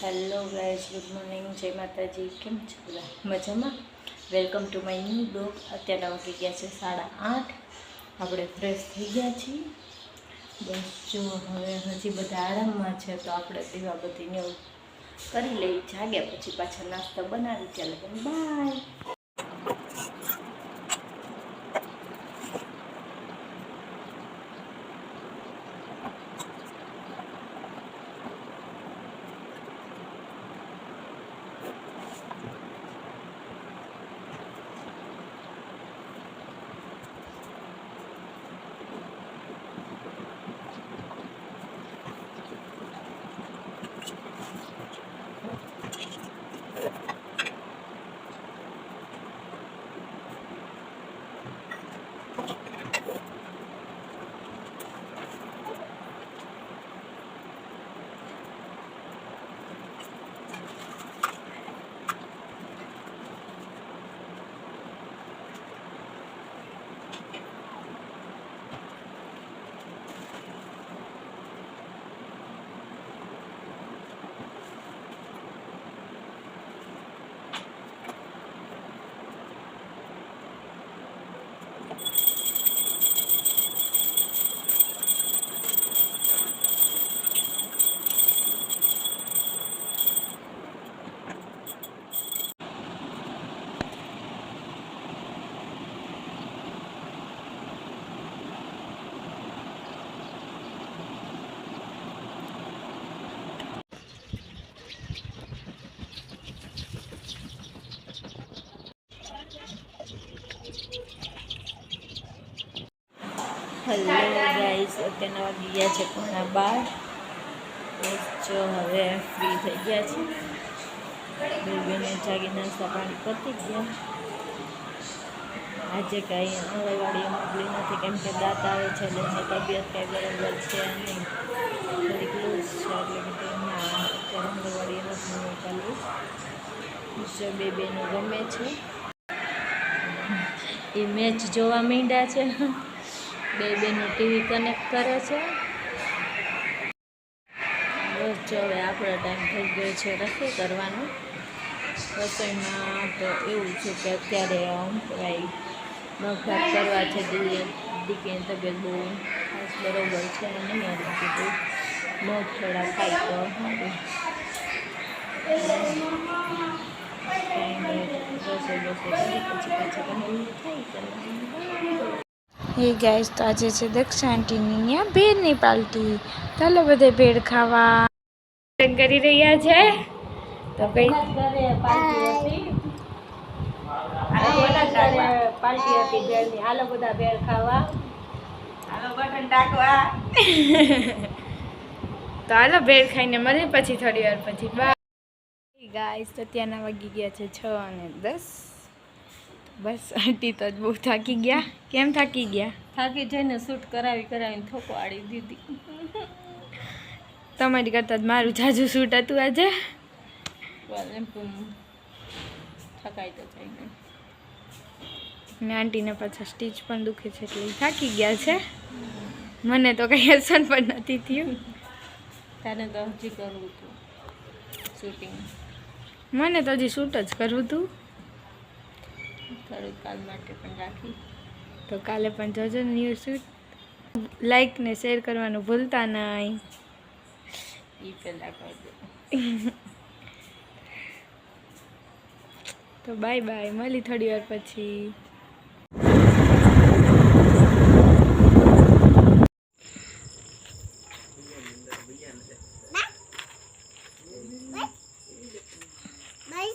Hello guys, good morning, જય માતાજી. કેમ છો બધા? મજામાં? Welcome to my new blog. અત્યારે વાગી ગયા છે 8:30. આપણે ફ્રેશ થઈ ગયા છીએ. બસ જો હવે હજી બધા આરામમાં છે, તો આપણે દીવાબત્તીને એવું કરી લઈ. જાગ્યા પછી પાછા નાસ્તો બનાવી. ચાલો બાય. હેલો ગાઈઝ, અત્યારના વાગી ગયા છે 12:15. બસ જો હવે ફ્રી થઈ ગયા છે. બેબીને જાગી નાસ્તા પાણી પતી ગયા. આજે કાંઈ આંગણવાડીએ મોકલી નથી, કેમ કે દાંત આવે છે એટલે એની તબિયત કાંઈ બરાબર છે નહીં, થોડીક લૂઝ છે, એટલે કે ના અત્યારે આંગણવાડીએ નથી મોકલવું. જો બેબીનું ગમે છે, એ મેચ જોવા માંડ્યા છે. બેનું ટીવી કનેક્ટ કરે છે. બસ જો હવે આપણો ટાઈમ થઈ ગયો છે રસોઈ કરવાનો. રસોઈમાં તો એવું છે કે અત્યારે ભાઈ મગભાત કરવા છે. દીકરીની તબિયત બહુ ખાસ બરાબર છે નહીં, એટલે કીધું મગ થોડા ખાઈ તો રસોઈ કરી પછી પાછા બનાવી થાય. હે ગાઈસ, તો આજે છે દક્ષા આંટીની ત્યાં ભેળની પાર્ટી. ચાલો બધે ભેળ ખાવા કરી રહ્યા છે. તો કઈ પાર્ટી હતી ભેળની. હાલો બધા ભેળ ખાવા, હાલો બટન ટાકવા. તો હાલો ભેળ ખાઈને મળીએ પછી થોડી વાર પછી. Bye guys. તો ત્યાંના વાગી ગયા છે 6:10. બસ આંટી તો બહુ થાકી ગયા. કેમ થાકી ગયા? થાકી જઈને શૂટ કરાવીને થોકો આડી દીધી. તમારી કરતાં જ મારું જાજુ શૂટ હતું આજે. એમ થકાઈ તો જાય. ને આંટીને પાછા સ્ટીચ પણ દુખે છે એટલે થાકી ગયા છે. મને તો કંઈ અસર પણ નથી થયું. તને તો હજી કરવું હતું શૂટિંગ. મને તો હજી શૂટ જ કરવું હતું. થોડુંક કાલ માટે પણ રાખી. તો કાલે પણ જોજો ન્યૂ શૂટ. લાઈક ને શેર કરવાનું ભૂલતા નહીં. એ પહેલાં કરજો. તો બાય બાય, મળી થોડી વાર પછી. Bye.